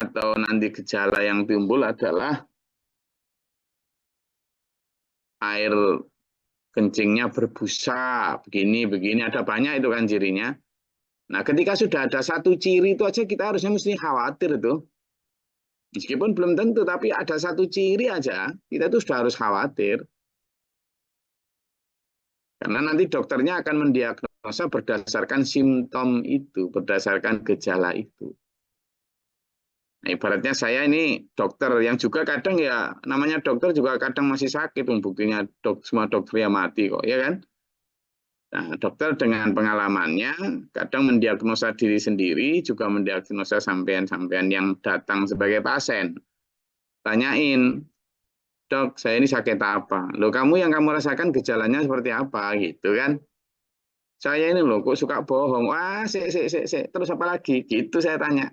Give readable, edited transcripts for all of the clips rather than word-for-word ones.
atau nanti gejala yang timbul adalah air kencingnya berbusa, begini, ada banyak itu kan cirinya. Nah, ketika sudah ada satu ciri itu aja kita harusnya mesti khawatir itu. Meskipun belum tentu, tapi ada satu ciri aja, kita tuh sudah harus khawatir. Karena nanti dokternya akan mendiagnosa berdasarkan simptom itu, berdasarkan gejala itu. Nah, ibaratnya saya ini dokter yang juga kadang ya namanya dokter juga kadang masih sakit, buktinya semua dokter ya mati kok, ya kan? Nah, dokter dengan pengalamannya kadang mendiagnosa diri sendiri, juga mendiagnosa sampean-sampean yang datang sebagai pasien. Tanyain, dok, saya ini sakit apa? Loh, kamu yang kamu rasakan gejalanya seperti apa? Gitu kan? Saya ini loh, kok suka bohong? Wah, terus apa lagi? Gitu saya tanya.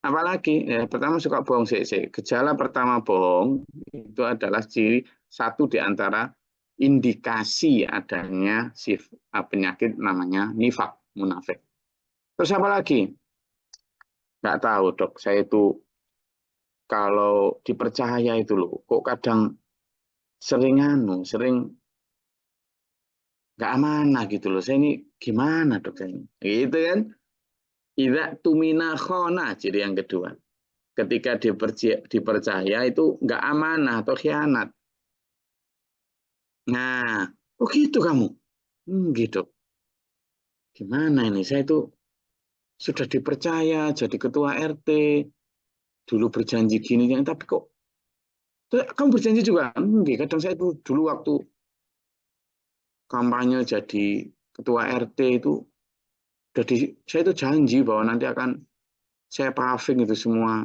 Apalagi, ya, pertama suka bohong, gejala pertama bohong, itu adalah ciri satu di antara indikasi adanya penyakit namanya nifak, munafik. Terus apa lagi? Nggak tahu dok, saya itu kalau dipercaya itu loh, kok kadang sering nggak amanah gitu loh. Saya ini gimana dok saya ini? Gitu kan? Idza tumina khona, ciri yang kedua. Ketika dipercaya itu nggak amanah atau khianat. Nah, oh gitu kamu. Gitu. Gimana ini? Saya itu sudah dipercaya jadi ketua RT, dulu berjanji gini, tapi kok kamu berjanji juga? Enggak, kadang saya itu dulu waktu kampanye jadi ketua RT itu, saya itu janji bahwa nanti akan saya paving itu semua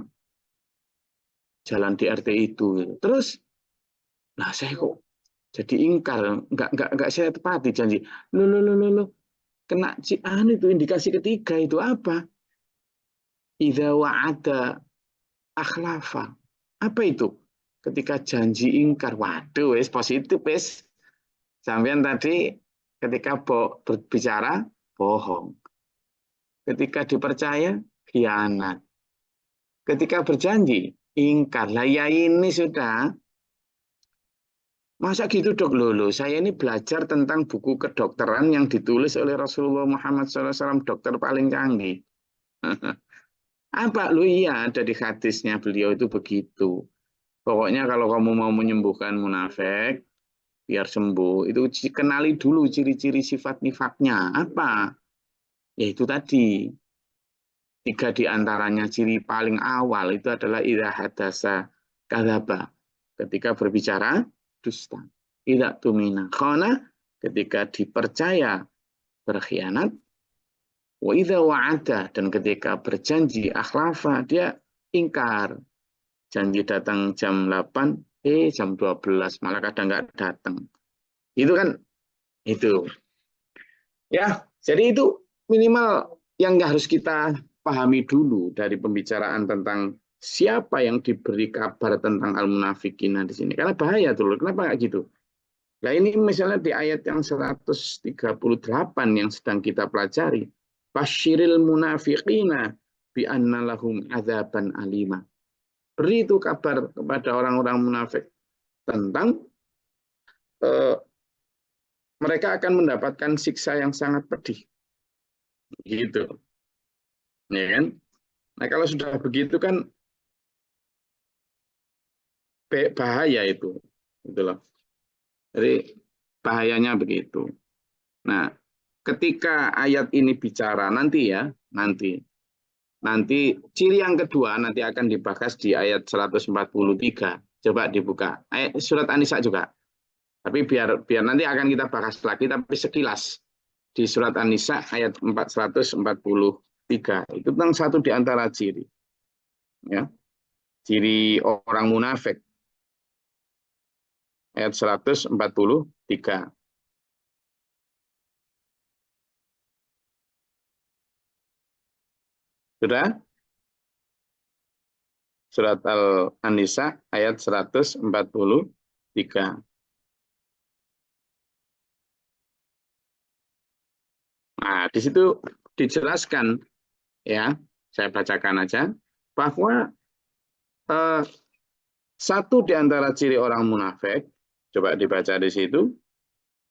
jalan di RT itu. Gitu. Terus, nah saya kok jadi ingkar, nggak saya tepati janji. Loh, kena cian itu indikasi ketiga itu apa? Idza wa'ada akhlafa. Apa itu? Ketika janji ingkar. Waduh, wes positif wes. Sampean tadi ketika berbicara bohong. Ketika dipercaya khianat. Ketika berjanji ingkar. Lah ya ini sudah. Masa gitu dok? Loh, saya ini belajar tentang buku kedokteran yang ditulis oleh Rasulullah Muhammad SAW, dokter paling canggih. Apa? Lu iya, ada di hadisnya beliau itu begitu. Pokoknya kalau kamu mau menyembuhkan munafik, biar sembuh, itu kenali dulu ciri-ciri sifat nifaknya. Apa? Yaitu tadi, tiga di antaranya ciri paling awal itu adalah idza hadasa kadzaba. Ketika berbicara, dusta. Idza tumina khana, ketika dipercaya berkhianat. Wa idza wa'ada, dan ketika berjanji akhlafa, dia ingkar. Janji datang jam 8, jam 12 malah kadang nggak datang. Itu kan itu. Ya, jadi itu minimal yang harus kita pahami dulu dari pembicaraan tentang siapa yang diberi kabar tentang al-munafikin di sini. Karena bahaya tuh, kenapa nggak gitu? Nah ini misalnya di ayat yang 138 yang sedang kita pelajari. Basyiril munafiqina bi anna lahum adzaban alima. Beri itu kabar kepada orang-orang munafik tentang eh, mereka akan mendapatkan siksa yang sangat pedih. Gitu. Ya kan? Nah, kalau sudah begitu kan bahaya itu. Gitu loh. Jadi bahayanya begitu. Nah, ketika ayat ini bicara nanti ya, nanti ciri yang kedua nanti akan dibahas di ayat 143. Coba dibuka. Ayat surat An-Nisa juga. Tapi biar nanti akan kita bahas lagi tapi sekilas di surat An-Nisa ayat 143. Itu tentang satu di antara ciri. Ya, ciri orang munafik. Ayat 143. Sudah? Surat An-Nisa ayat 143. Nah, di situ dijelaskan ya Saya bacakan aja bahwa satu di antara ciri orang munafik, coba dibaca di situ,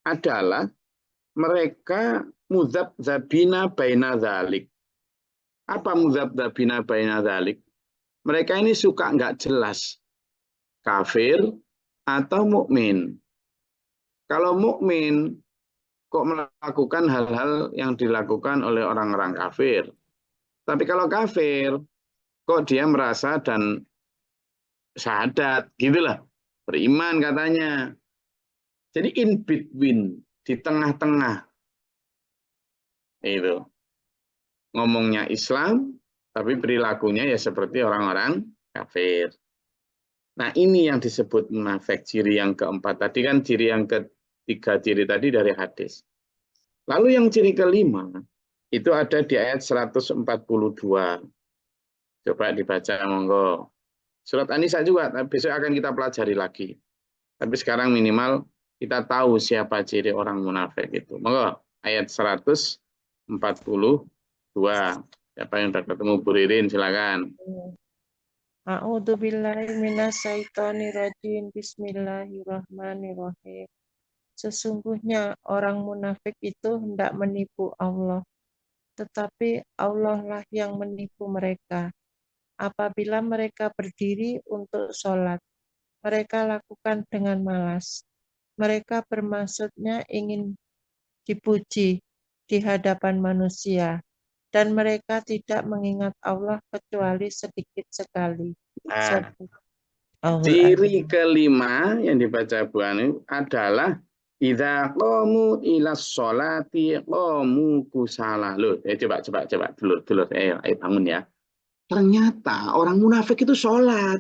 adalah mereka muzabzabina baina dzalik. Apa muzabzabina baina dzalik? Mereka ini suka nggak jelas, kafir atau mukmin. Kalau mukmin kok melakukan hal-hal yang dilakukan oleh orang-orang kafir. Tapi kalau kafir, kok dia merasa dan syahadat, gitulah. Beriman katanya. Jadi in between, di tengah-tengah. Itu. Ngomongnya Islam, tapi perilakunya ya seperti orang-orang kafir. Nah, ini yang disebut munafik, ciri yang keempat. Tadi kan ciri yang ketiga, ciri tadi dari hadis. Lalu yang ciri kelima, itu ada di ayat 142. Coba dibaca, monggo. Surat An-Nisa juga, besok akan kita pelajari lagi. Tapi sekarang minimal kita tahu siapa ciri orang munafik itu. Monggo, ayat 142. Siapa yang sudah ketemu Bu Ririn, silakan. A'udzubillahi minasyaitonirrajim. Bismillahirrahmanirrahim. Sesungguhnya orang munafik itu hendak menipu Allah, tetapi Allah lah yang menipu mereka. Apabila mereka berdiri untuk sholat, mereka lakukan dengan malas. Mereka bermaksudnya ingin dipuji di hadapan manusia, dan mereka tidak mengingat Allah kecuali sedikit sekali. Nah, ciri kelima yang dibaca Bu Anu adalah idza qamu ila sholati qamu kusala. Loh, coba dulu. Ayo bangun ya. Ternyata orang munafik itu sholat.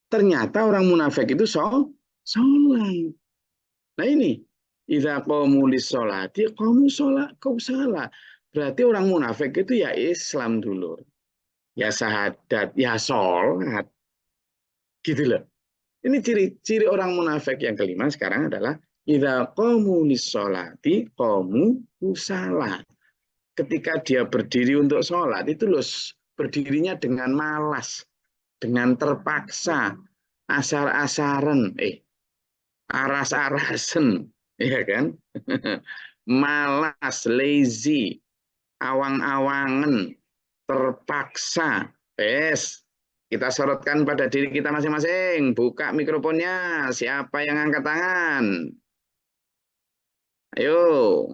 Ternyata orang munafik itu sholat. Nah ini, idza qamu lis sholati qamu kusala. Berarti orang munafik itu ya Islam dulu. Ya syahadat, ya sholat. Gitu loh. Ini ciri orang munafik yang kelima sekarang adalah idza qamu lis-sholati qamu kusala. Ketika dia berdiri untuk sholat itu loh berdirinya dengan malas, dengan terpaksa, asar-asaran, aras-arasen, ya kan? Malas, lazy, awang-awangan, terpaksa. Kita sorotkan pada diri kita masing-masing. Buka mikrofonnya. Siapa yang angkat tangan? Ayo.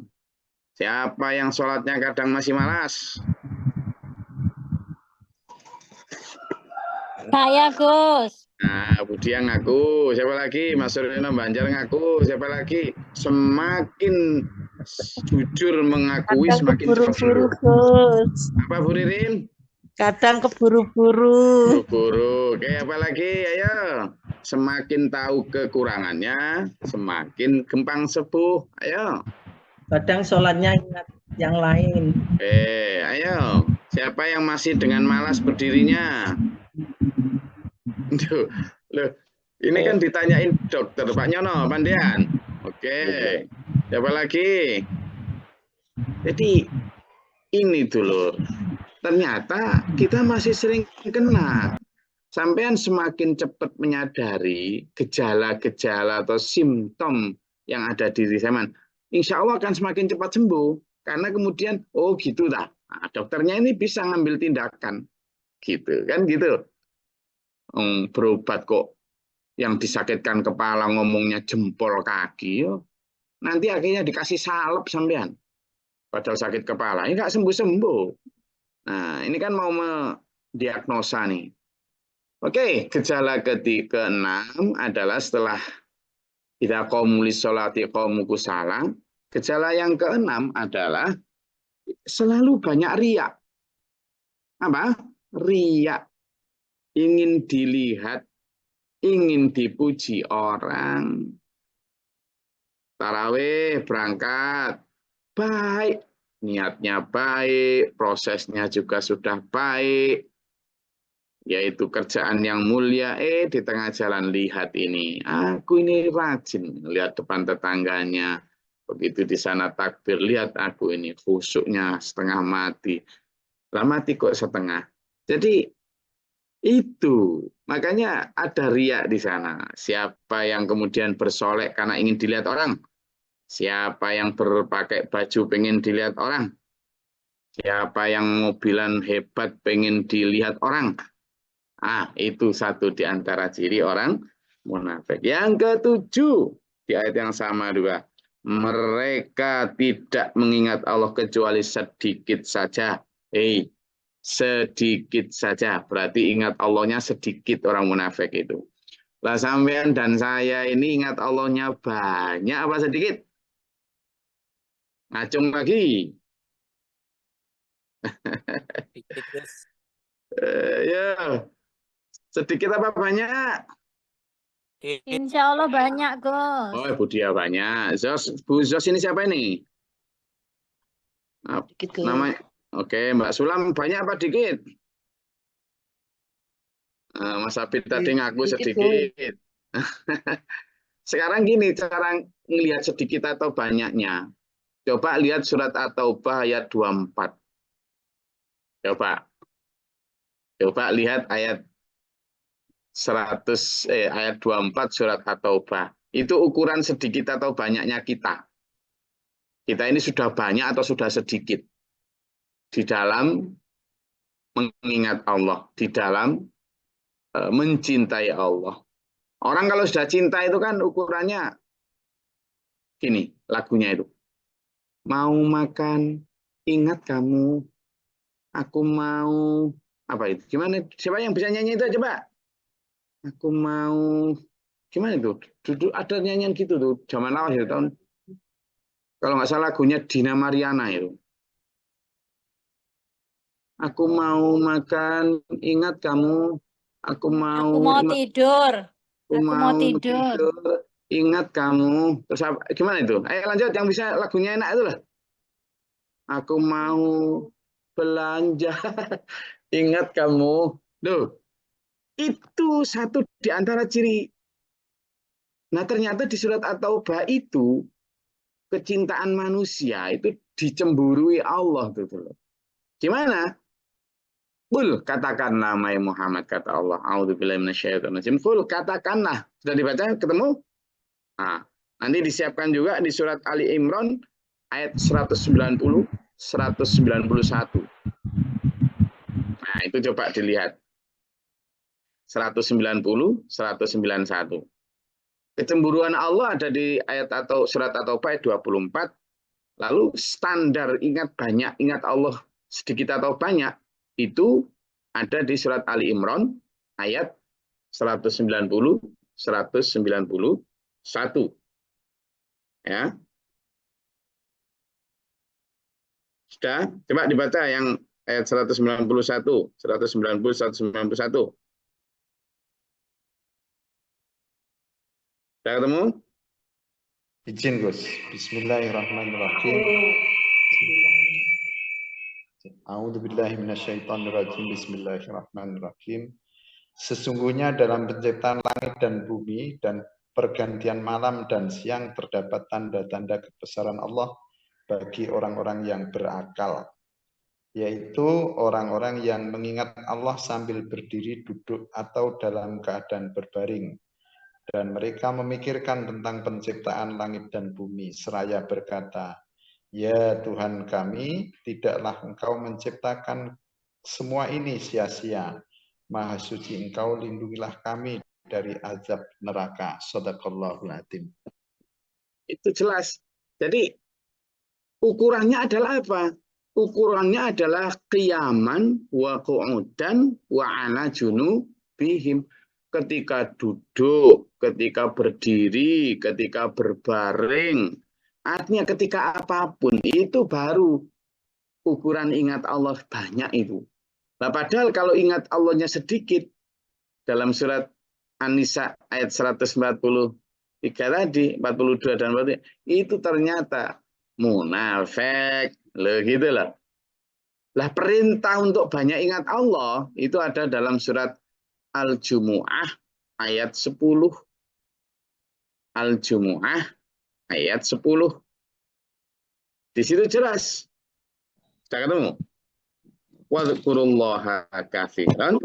Siapa yang sholatnya kadang masih malas? Saya, Gus. Nah, Budia ngaku. Siapa lagi? Mas Suryono Banjar ngaku. Siapa lagi? Semakin jujur mengakui, semakin keburu-buru, Gus. Apa, Bu Ririn? Kadang keburu-buru. Keburu. Kayak apa lagi? Ayo. Semakin tahu kekurangannya, semakin gampang sembuh. Ayo. Kadang sholatnya ingat yang lain. Ayo. Siapa yang masih dengan malas berdirinya? Duh, loh, ini kan ditanyain dokter Pak Nyono, Pandian. Oke. Siapa lagi? Jadi ini dulu. Ternyata kita masih sering kena. Sampean semakin cepat menyadari gejala-gejala atau simptom yang ada di diri sampean, insya Allah akan semakin cepat sembuh. Karena kemudian, oh gitu dah. Nah, dokternya ini bisa ngambil tindakan. Gitu, kan gitu. Berobat kok yang disakitkan kepala ngomongnya jempol kaki. Nanti akhirnya dikasih salep sampean. Padahal sakit kepala. Ini nggak sembuh-sembuh. Nah, ini kan mau mendiagnosa nih. Oke, gejala keenam adalah setelah idza qamu lis-sholati qamu kusala. Gejala yang keenam adalah selalu banyak riak. Apa? Riak. Ingin dilihat, ingin dipuji orang. Tarawih berangkat baik, niatnya baik, prosesnya juga sudah baik. Yaitu kerjaan yang mulia, di tengah jalan lihat ini, aku ini rajin, lihat depan tetangganya, begitu di sana takbir, lihat aku ini khusyuknya setengah mati, Lah mati kok setengah. Jadi itu makanya ada riak di sana. Siapa yang kemudian bersolek karena ingin dilihat orang? Siapa yang berpakai baju pengen dilihat orang? Siapa yang mobilan hebat pengen dilihat orang? Ah, itu satu di antara ciri orang munafik. Yang ketujuh, di ayat yang sama juga. Mereka tidak mengingat Allah kecuali sedikit saja. Sedikit saja. Berarti ingat Allahnya sedikit orang munafik itu. Lah sampean dan saya ini ingat Allahnya banyak apa sedikit? Ngacung lagi. Dikit, Gus. Ya, sedikit apa banyak? Insya Allah banyak, Gus. Oh, Bu Dia banyak. Bu Zos ini siapa ini? Dikit, Gus. Namanya. Oke, Mbak Sulam banyak apa dikit? Mas Abid tadi ngaku Dikit, sedikit. Sekarang gini cara ngelihat sedikit atau banyaknya. Coba lihat surat At-Taubah ayat 24. Coba. Coba lihat ayat 24 surat At-Taubah. Itu ukuran sedikit atau banyaknya kita. Kita ini sudah banyak atau sudah sedikit di dalam mengingat Allah, di dalam mencintai Allah. Orang kalau sudah cinta itu kan ukurannya gini, lagunya itu. Mau makan, ingat kamu. Aku mau apa itu? Gimana? Siapa yang bisa nyanyi itu coba? Aku mau gimana itu? Duduk ada nyanyian gitu tuh zaman lawas ya tahun. Kalau nggak salah lagunya Dina Mariana itu. Aku mau makan, ingat kamu. Aku mau tidur. Aku mau tidur, ingat kamu. Terus gimana itu? Ayo lanjut yang bisa lagunya enak itu lah. Aku mau belanja, ingat kamu. Loh, itu satu di antara ciri. Nah ternyata di surat At-Taubah itu kecintaan manusia itu dicemburui Allah gitu loh. Gimana? Qul katakanlah Mai Muhammad kata Allah. A'udzubillahi minasyaitonir rajim. Qul katakanlah. Sudah dibaca ketemu? Nah, nanti disiapkan juga di surat Ali Imran ayat 190 191. Nah, itu coba dilihat. 190 191. Kecemburuan Allah ada di ayat atau surat atau ayat 24. Lalu standar ingat banyak, ingat Allah sedikit atau banyak itu ada di surat Ali Imran ayat 190 191. Ya. Sudah, coba dibaca yang ayat 191, 190 191. Sudah ketemu? Izin Gus. Bismillahirrahmanirrahim. A'udzubillahi minasyaitonirrajim. Bismillahirrahmanirrahim. Sesungguhnya dalam penciptaan langit dan bumi dan pergantian malam dan siang terdapat tanda-tanda kebesaran Allah bagi orang-orang yang berakal, yaitu orang-orang yang mengingat Allah sambil berdiri, duduk, atau dalam keadaan berbaring. Dan mereka memikirkan tentang penciptaan langit dan bumi, seraya berkata, ya Tuhan kami, tidaklah Engkau menciptakan semua ini sia-sia. Maha suci Engkau, lindungilah kami dari azab neraka. Shadaqallahul adzim. Itu jelas. Jadi ukurannya adalah apa? Ukurannya adalah qiyaman wa qu'udan wa ala junubihim. Ketika duduk, ketika berdiri, ketika berbaring. Artinya ketika apapun itu baru ukuran ingat Allah banyak itu. Nah, padahal kalau ingat Allahnya sedikit dalam surat An-Nisa ayat 143 tadi, 42 dan 43, itu ternyata munafik. Loh gitu loh. Lah perintah untuk banyak ingat Allah itu ada dalam surat Al-Jumu'ah ayat 10. Al-Jumu'ah ayat 10. Di situ jelas. Sudah ketemu? wadhkurullaha katsiran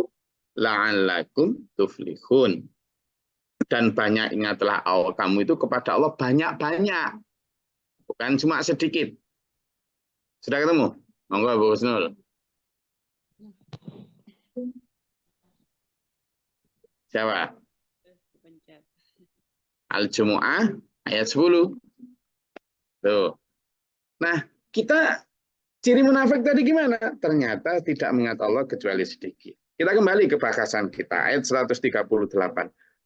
la'allakum tuflihun. Dan banyak ingatlah Allah kamu itu kepada Allah banyak-banyak. Bukan cuma sedikit. Sudah ketemu? Monggo Bu Husnul. Siapa? Al-Jumu'ah ayat 10. Tuh. Nah, kita ciri munafik tadi gimana? Ternyata tidak mengingat Allah kecuali sedikit. Kita kembali ke bahasan kita ayat 138.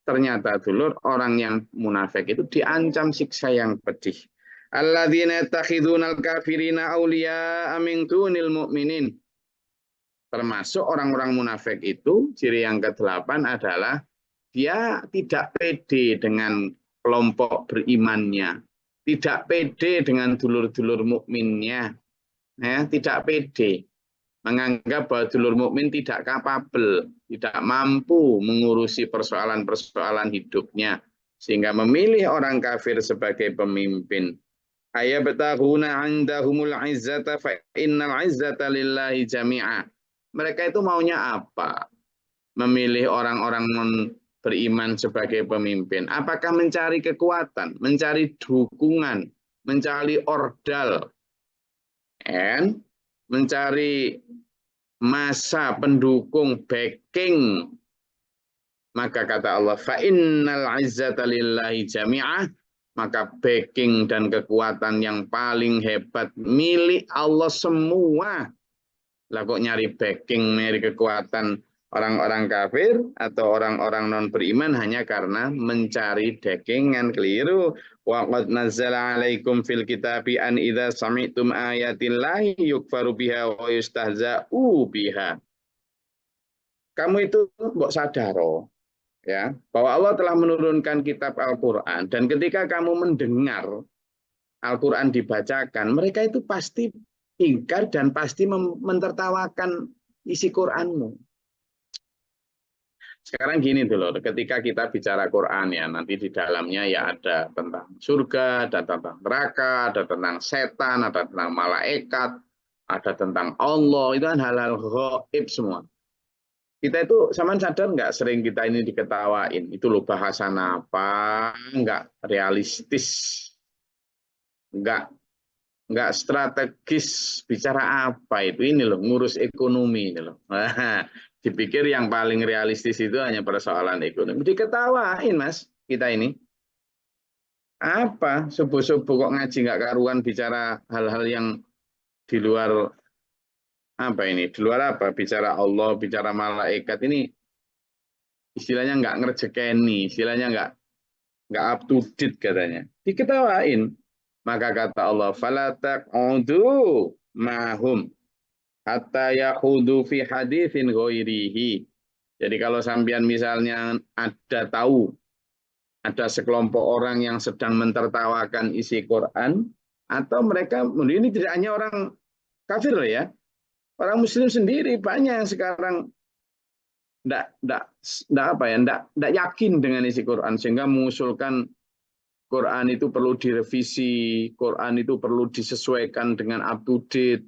Ternyata dulur orang yang munafik itu diancam siksa yang pedih. Alladzina yattakhidunal kafirina awliya'a min dunil mu'minin. Termasuk orang-orang munafik itu ciri yang ke-8 adalah dia tidak pede dengan kelompok berimannya, tidak pede dengan dulur-dulur mukminnya, ya, tidak pede, menganggap bahwa dulur mukmin tidak kapabel, tidak mampu mengurusi persoalan-persoalan hidupnya, sehingga memilih orang kafir sebagai pemimpin. Ayabtaghuna 'indahumul 'izzata fa innal 'izzata lillahi jami'a. Mereka itu maunya apa? Memilih orang-orang beriman sebagai pemimpin. Apakah mencari kekuatan, mencari dukungan, mencari ordal, and mencari masa pendukung, backing? Maka kata Allah, fa innal 'izzata lillahi jami'ah, maka backing dan kekuatan yang paling hebat milik Allah semua. Lah kok nyari backing, nyari kekuatan orang-orang kafir atau orang-orang non beriman hanya karena mencari backingan? Keliru. Wa qad nazzala 'alaikum fil kitabi an idza sami'tum ayatillahi yukfaru biha wa yustahza'u biha. Kamu itu mbok sadaro ya, bahwa Allah telah menurunkan kitab Al-Qur'an, dan ketika kamu mendengar Al-Qur'an dibacakan, mereka itu pasti ingkar dan pasti mentertawakan isi Qur'anmu. Sekarang gini dulu, ketika kita bicara Quran ya, nanti di dalamnya ya ada tentang surga, ada tentang neraka, ada tentang setan, ada tentang malaikat, ada tentang Allah, itu kan hal-hal gaib semua. Kita itu sama sadar nggak sering kita ini diketawain, itu loh bahasan apa, nggak realistis, nggak strategis, bicara apa itu, ini loh ngurus ekonomi ini loh. Dipikir yang paling realistis itu hanya persoalan ekonomi. Diketawain mas, kita ini. Apa, subuh-subuh kok ngaji nggak karuan bicara hal-hal yang di luar apa ini? Di luar apa? Bicara Allah, bicara malaikat ini istilahnya nggak ngerjekeni, istilahnya nggak up to date katanya. Diketawain. Maka kata Allah, fala taq'udu mahum hatta yahudu fi haditsin ghairihi. Jadi kalau sampean misalnya ada sekelompok orang yang sedang mentertawakan isi Quran, atau mereka, ini tidak hanya orang kafir ya, orang muslim sendiri banyak yang sekarang tidak yakin dengan isi Quran, sehingga mengusulkan Quran itu perlu direvisi, Quran itu perlu disesuaikan dengan up to date,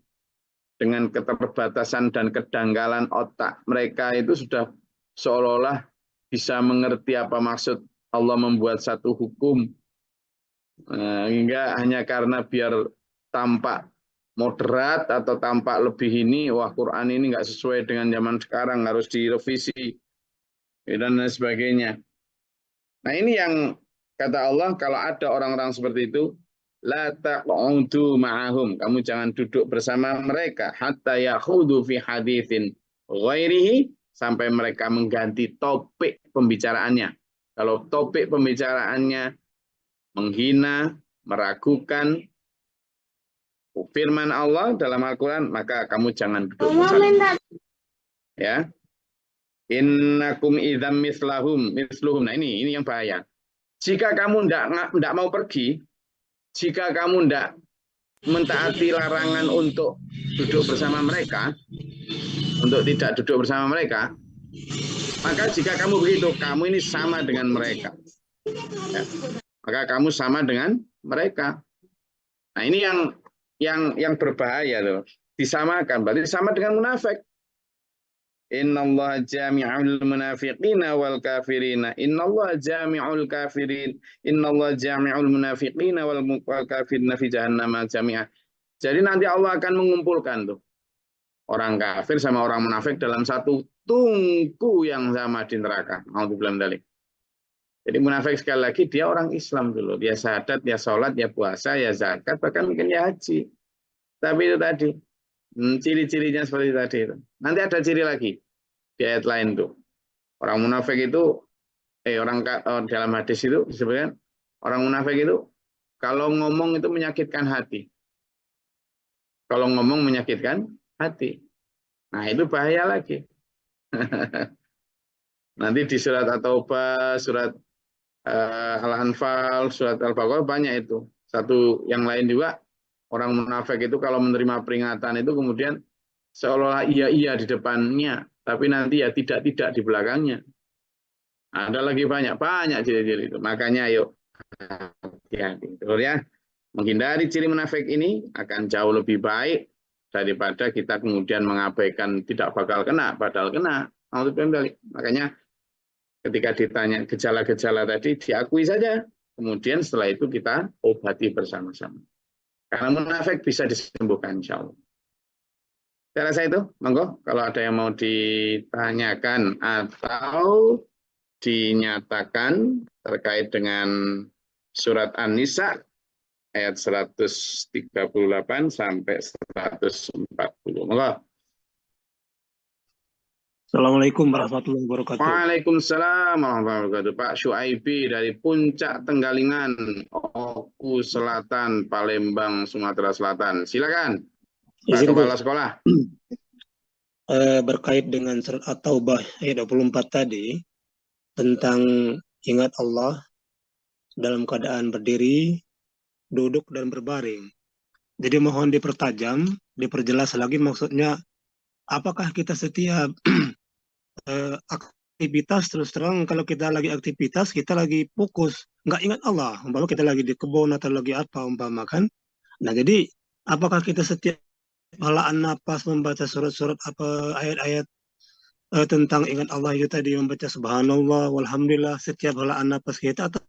dengan keterbatasan dan kedangkalan otak mereka itu sudah seolah-olah bisa mengerti apa maksud Allah membuat satu hukum, hingga hanya karena biar tampak moderat atau tampak lebih ini, wah Quran ini nggak sesuai dengan zaman sekarang, harus direvisi dan lain sebagainya. Nah ini yang kata Allah, kalau ada orang-orang seperti itu, la taq'udu ma'ahum, kamu jangan duduk bersama mereka hatta yakhudu fi haditsin ghairihi, sampai mereka mengganti topik pembicaraannya. Kalau topik pembicaraannya menghina, meragukan firman Allah dalam Al-Qur'an, maka kamu jangan duduk bersama. Ya. Innakum idzam misluhum. Nah ini yang bahaya. Jika kamu tidak mau pergi, jika kamu tidak mentaati larangan untuk duduk bersama mereka, untuk tidak duduk bersama mereka, maka jika kamu begitu, kamu ini sama dengan mereka. Ya. Maka kamu sama dengan mereka. Nah ini yang berbahaya loh. disamakan, berarti sama dengan munafik. Innallaha jami'ul munafiqina wal kafirina. Innallaha jami'ul kafirin. Innallaha jami'ul munafiqina wal kafirina fi jahannam jami'ah. Jadi nanti Allah akan mengumpulkan tuh orang kafir sama orang munafik dalam satu tungku yang sama di neraka. Alhamdulillah dzalik. Jadi munafik sekali lagi dia orang Islam dulu. Dia syahadat, dia sholat, dia puasa, dia zakat, bahkan mungkin dia haji. Tapi itu tadi. Ciri-cirinya seperti tadi itu. Nanti ada ciri lagi di ayat lain tuh. Orang munafik itu dalam hadis itu disebutkan orang munafik itu kalau ngomong itu menyakitkan hati. Kalau ngomong menyakitkan hati. Nah, itu bahaya lagi. Nanti di surat At-Taubah, surat Al-Anfal, surat Al-Baqarah banyak itu. Satu yang lain juga orang munafik itu kalau menerima peringatan itu kemudian seolah-olah iya di depannya, tapi nanti ya tidak di belakangnya. Ada lagi banyak ciri-ciri itu. Makanya ayo hati-hati. Terus ya, menghindari ciri munafik ini akan jauh lebih baik daripada kita kemudian mengabaikan tidak bakal kena, padahal kena. Makanya ketika ditanya gejala-gejala tadi diakui saja. Kemudian setelah itu kita obati bersama-sama. Karena munafik bisa disembuhkan insya Allah. Saya rasa itu, monggo kalau ada yang mau ditanyakan atau dinyatakan terkait dengan surat An-Nisa ayat 138 sampai 140. Monggo. Assalamualaikum warahmatullahi wabarakatuh. Waalaikumsalam warahmatullahi wabarakatuh. Pak Syuaibi dari Puncak Tenggalingan, Oku Selatan, Palembang, Sumatera Selatan. Silakan, Pak Kepala Sekolah. Berkait dengan surat At-Taubah ayat 24 tadi, tentang ingat Allah dalam keadaan berdiri, duduk, dan berbaring. Jadi mohon dipertajam, diperjelas lagi maksudnya, apakah kita setiap aktivitas, terus terang kalau kita lagi aktivitas, kita lagi fokus, nggak ingat Allah, umpama kita lagi di kebun atau lagi apa, umpama kan. Nah jadi, apakah kita setiap halaan napas membaca surat-surat apa ayat-ayat tentang ingat Allah itu tadi, membaca subhanallah, walhamdulillah, setiap halaan napas kita, atau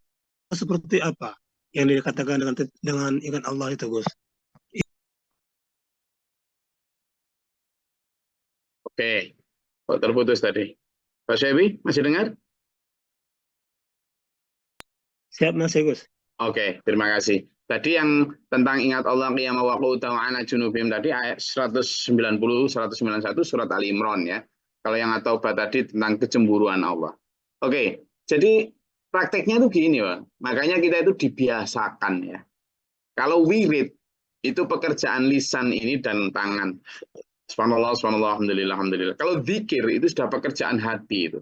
seperti apa yang dikatakan dengan ingat Allah itu, Gus? Oke, kok terputus tadi? Pak Syaibi, masih dengar? Siap Mas Gus. Oke, terima kasih. Tadi yang tentang ingat Allah qiyama wa qu'udan wa ala junubihim tadi ayat 190 191 surat Ali Imran ya. Kalau yang At-Taubah tadi tentang kecemburuan Allah. Oke, jadi prakteknya itu gini, Pak. Makanya kita itu dibiasakan ya. Kalau wirid itu pekerjaan lisan ini dan tangan. Subhanallah, subhanallah, alhamdulillah, alhamdulillah. Kalau zikir itu sudah pekerjaan hati itu.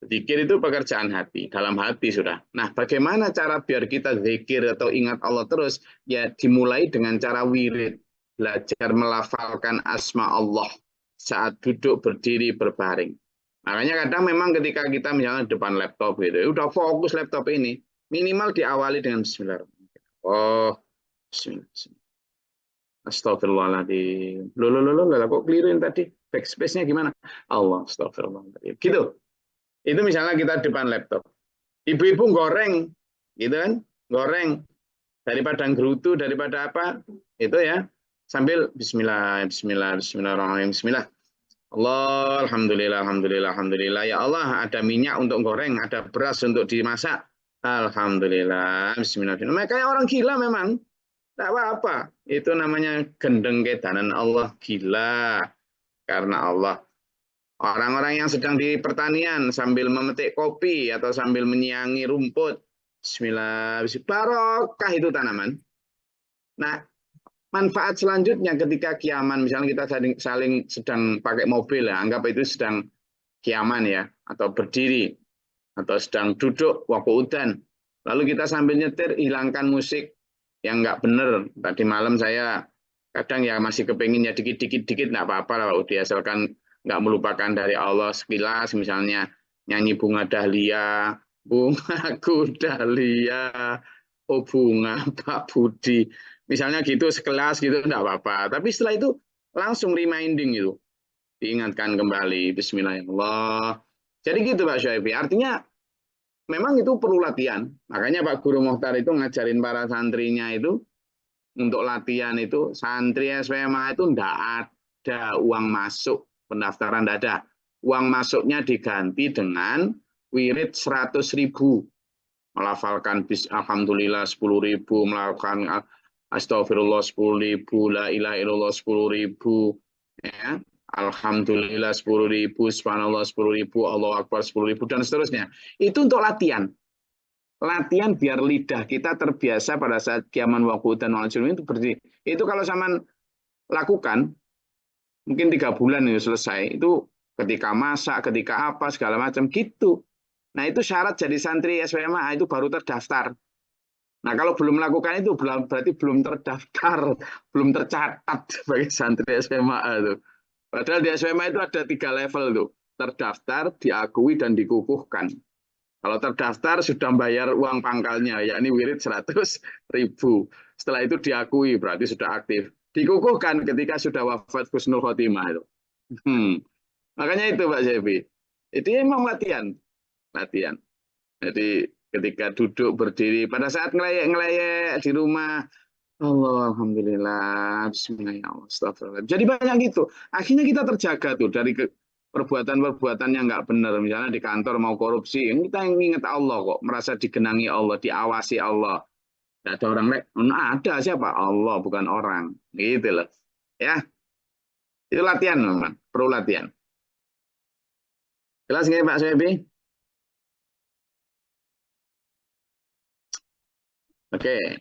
Zikir itu pekerjaan hati, dalam hati sudah. Nah, bagaimana cara biar kita zikir atau ingat Allah terus? Ya dimulai dengan cara wirid. Belajar melafalkan asma Allah saat duduk, berdiri, berbaring. Makanya kadang memang ketika kita misalnya depan laptop gitu, udah fokus laptop ini, minimal diawali dengan bismillahirrahmanirrahim. Oh, bismillah. Astagfirullahaladzim. Loh, kok keliruin tadi? Backspace-nya gimana? Allah, astagfirullahaladzim. Gitu. Itu misalnya kita depan laptop. Ibu-ibu goreng, gitu kan? Goreng. Daripada gerutu, daripada apa? Itu ya. Sambil bismillah, bismillah, bismillahirrahmanirrahim, bismillah. Allah, alhamdulillah, alhamdulillah, alhamdulillah. Ya Allah, ada minyak untuk goreng, ada beras untuk dimasak. Alhamdulillah, bismillahirrahmanirrahim. Kayak orang gila memang. Tak apa-apa. Itu namanya gendeng kedanan Allah, gila. Karena Allah. Orang-orang yang sedang di pertanian sambil memetik kopi atau sambil menyiangi rumput. Bismillah, barokah itu tanaman. Nah, manfaat selanjutnya ketika kiaman, misalnya kita saling sedang pakai mobil, ya, anggap itu sedang kiaman ya, atau berdiri, atau sedang duduk, waqu'udan. Lalu kita sambil nyetir, hilangkan musik yang nggak benar. Tadi malam saya kadang ya masih kepingin ya dikit-dikit nggak apa-apa lah, asalkan nggak melupakan dari Allah sekilas, misalnya nyanyi bunga dahlia, bungaku dahlia, oh bunga Pak Budi, misalnya gitu sekelas gitu nggak apa-apa. Tapi setelah itu langsung reminding itu. Diingatkan kembali, bismillah. Jadi gitu Pak Syaifi. Artinya memang itu perlu latihan. Makanya Pak Guru Mokhtar itu ngajarin para santrinya itu untuk latihan itu, santri SMA itu enggak ada uang masuk pendaftaran, enggak ada. Uang masuknya diganti dengan wirid 100.000. Melafalkan alhamdulillah 10.000, melakukan astagfirullah 10.000, la ilaha illallah 10.000, ya. Alhamdulillah 10.000, subhanallah 10.000, Allahu Akbar 10.000 dan seterusnya. Itu untuk latihan. Latihan biar lidah kita terbiasa pada saat kiaman waktu dan itu berdiri. Itu kalau zaman lakukan mungkin 3 bulan itu selesai. Itu ketika masak, ketika apa segala macam gitu. Nah, itu syarat jadi santri SMA itu baru terdaftar. Nah, kalau belum melakukan itu berarti belum terdaftar, belum tercatat sebagai santri SMA itu. Padahal di SMA itu ada 3 level tuh, terdaftar, diakui, dan dikukuhkan. Kalau terdaftar sudah bayar uang pangkalnya, yakni wirid 100.000. Setelah itu diakui, berarti sudah aktif. Dikukuhkan ketika sudah wafat husnul khotimah itu. Makanya itu Pak Syaifi. Itu memang latihan. Jadi ketika duduk berdiri, pada saat ngelayek di rumah, Allah, alhamdulillah, bismillahirrahmanirrahim. Jadi banyak gitu. Akhirnya kita terjaga tuh dari perbuatan-perbuatan yang nggak benar. Misalnya di kantor mau korupsi, kita ingat Allah kok, merasa digenangi Allah, diawasi Allah. Tidak ada orang lain. Ada siapa? Allah, bukan orang. Gitu loh. Ya, itu latihan memang, perlu latihan. Jelas nggak Pak Syaifi? Oke.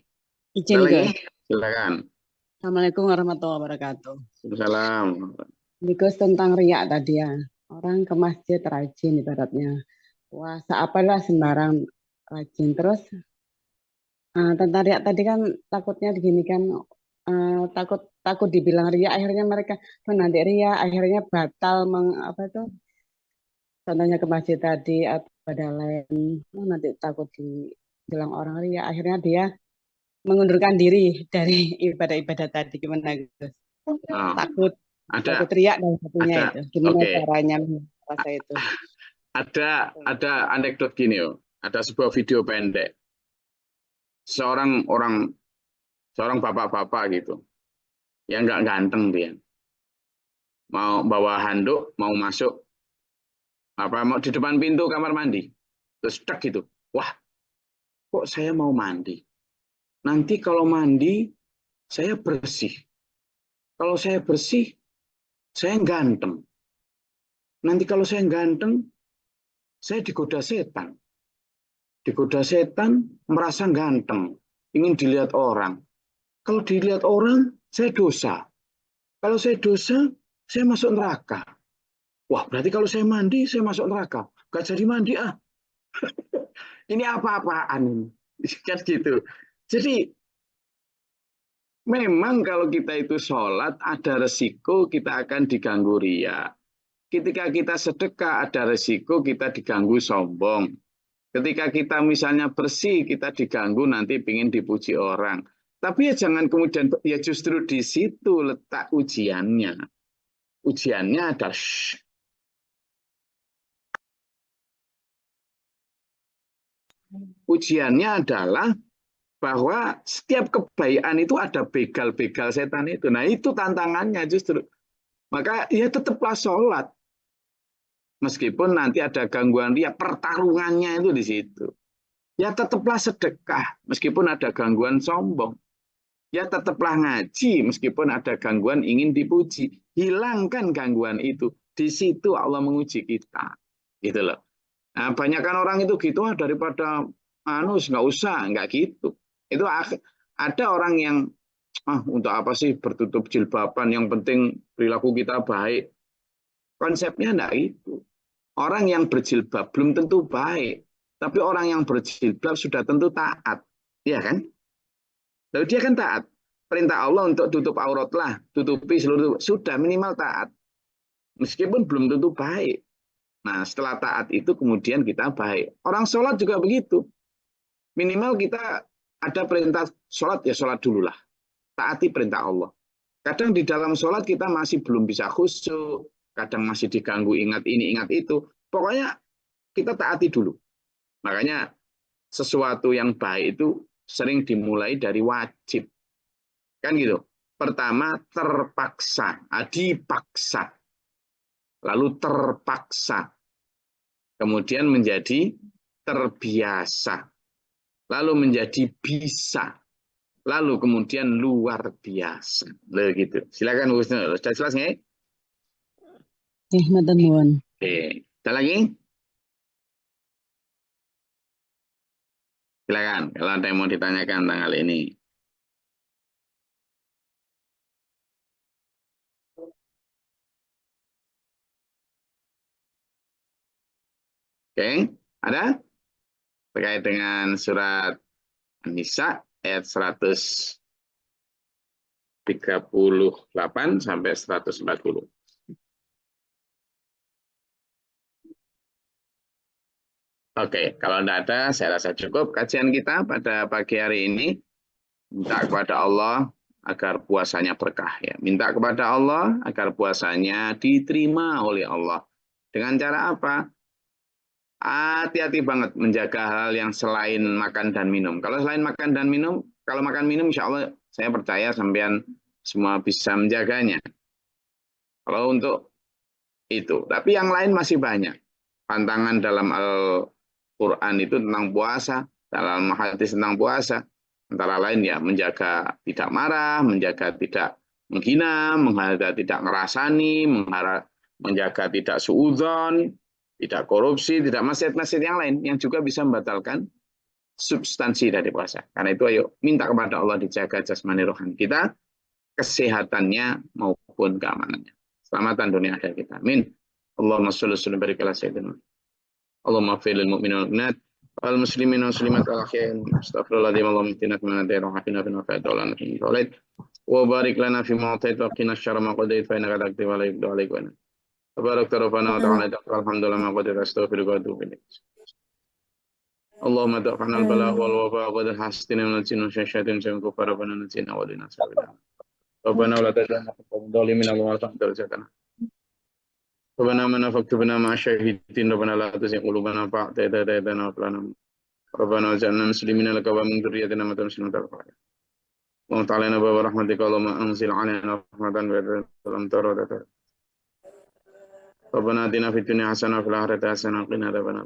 Izin lagi? Gus. Silakan. Assalamualaikum warahmatullahi wabarakatuh. Waalaikumsalam. Ini Gus tentang riak tadi ya. Orang ke masjid rajin ibaratnya. Puasa apalah sembarang rajin. Terus tentang riak tadi kan takutnya diginikan, takut dibilang riak, akhirnya mereka nanti riak, akhirnya batal contohnya ke masjid tadi atau pada lain, nanti takut dibilang orang riak, akhirnya dia mengundurkan diri dari ibadah-ibadah tadi. Gimana Gus? Takut riak dan satunya itu. Gimana caranya rasa itu? Ada anekdot gini ada sebuah video pendek. Seorang bapak-bapak gitu. Yang nggak ganteng dia. Mau bawa handuk, mau masuk mau di depan pintu kamar mandi. Terus tek gitu. Wah, kok saya mau mandi? Nanti kalau mandi, saya bersih. Kalau saya bersih, saya ganteng. Nanti kalau saya ganteng, saya digoda setan. Digoda setan, merasa ganteng. Ingin dilihat orang. Kalau dilihat orang, saya dosa. Kalau saya dosa, saya masuk neraka. Wah, berarti kalau saya mandi, saya masuk neraka. Gak jadi mandi, Ini apa-apaan. Kan gitu. Jadi memang kalau kita itu sholat ada resiko kita akan diganggu riya. Ketika kita sedekah ada resiko kita diganggu sombong. Ketika kita misalnya bersih kita diganggu nanti ingin dipuji orang. Tapi ya jangan kemudian ya justru di situ letak ujiannya. Ujiannya adalah bahwa setiap kebaikan itu ada begal-begal setan itu. Nah itu tantangannya justru. Maka ya tetaplah sholat. Meskipun nanti ada gangguan riya, pertarungannya itu di situ. Ya tetaplah sedekah, meskipun ada gangguan sombong. Ya tetaplah ngaji, meskipun ada gangguan ingin dipuji. Hilangkan gangguan itu. Di situ Allah menguji kita. Gitu loh. Nah, banyakkan orang itu gitu, daripada nggak usah, nggak gitu. Itu ada orang yang untuk apa sih bertutup jilbaban, yang penting perilaku kita baik. Konsepnya enggak itu. Orang yang berjilbab belum tentu baik, tapi orang yang berjilbab sudah tentu taat. Iya kan? Lalu dia kan taat. Perintah Allah untuk tutup auratlah, tutupi seluruh, sudah minimal taat. Meskipun belum tentu baik. Nah, setelah taat itu kemudian kita baik. Orang sholat juga begitu. Minimal kita ada perintah sholat, ya sholat dululah. Taati perintah Allah. Kadang di dalam sholat kita masih belum bisa khusyuk, kadang masih diganggu ingat ini, ingat itu. Pokoknya kita taati dulu. Makanya sesuatu yang baik itu sering dimulai dari wajib. Kan gitu. Pertama terpaksa, dipaksa. Lalu terpaksa. Kemudian menjadi terbiasa. Lalu menjadi bisa. Lalu kemudian luar biasa. Loh, gitu. Silakan Bu Husnul. Sudah jelas nggak? matur nuwun. Oke. Ada lagi? Silakan kalau ada yang mau ditanyakan tentang hal ini. Oke, ada? Terkait dengan surat An-Nisa ayat 138 sampai 140. Oke, kalau tidak ada, saya rasa cukup kajian kita pada pagi hari ini. Minta kepada Allah agar puasanya berkah. Ya. Minta kepada Allah agar puasanya diterima oleh Allah. Dengan cara apa? Hati-hati banget menjaga hal yang selain makan dan minum. Kalau selain makan dan minum, kalau makan minum insya Allah saya percaya sampean semua bisa menjaganya. Kalau untuk itu. Tapi yang lain masih banyak. Pantangan dalam Al-Quran itu tentang puasa, dalam hadis tentang puasa. Antara lain ya menjaga tidak marah, menjaga tidak menghina, menjaga tidak ngerasani, menjaga tidak suudzon, tidak korupsi, tidak maksiat-maksiat yang lain yang juga bisa membatalkan substansi dari puasa. Karena itu ayo minta kepada Allah dijaga jasmani rohani kita, kesehatannya maupun keamanannya. Selamatan dunia akhirat kita. Amin. Allahumma sholli wa sallim barik ala sayyidina. Allahumma fil lil mu'minin wal mu'minat wal muslimin wal muslimat wal akhirin. Astaghfirullahaladzim. Allahumma intina fi man hadayta wa afina fi man afayta wa lana fi man tawallait. Wa barik lana fi ma atayta wa qina syarra ma qadait fa innaka taqdi wa la yuqda alaik wa ana. Tabarakta rabbana wa ta'ala alhamdulillah ma qadait astaghfiruka wa atubu ilaik. Allahumma da'fana al-bala wal waba wa qad hastina min al-jinni wa syaitan wa kufar rabbana najina wa lina sabila. Rabbana wa la taj'alna qawman dhalimin wa la taj'alna Rabbana man faktubna ma syahidin Rabbana la tuzigh qulubana ba'da idh hadaytana wa hab lana Rabbana waj'alna muslimina laka wa min dhurriyyatina ummatan muslimatan laka wa ta'ala wa rahmatika Allahumma anzil 'alaina rahmatan wa dalam taradata Rabbana atina fid dunya hasanah wa fil akhirati hasanah wa qina adzabannar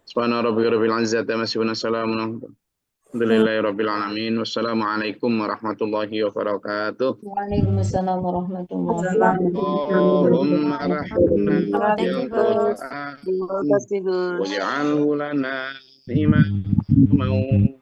Subhana rabbika rabbil izzati amma yasifun salamun alhamdulillahi rabbil alamin wassalamualaikum warahmatullahi wabarakatuh. Waalaikumsalam warahmatullahi wabarakatuh. Allahumma rahmna bil Qur'an waj'alhu lana imaman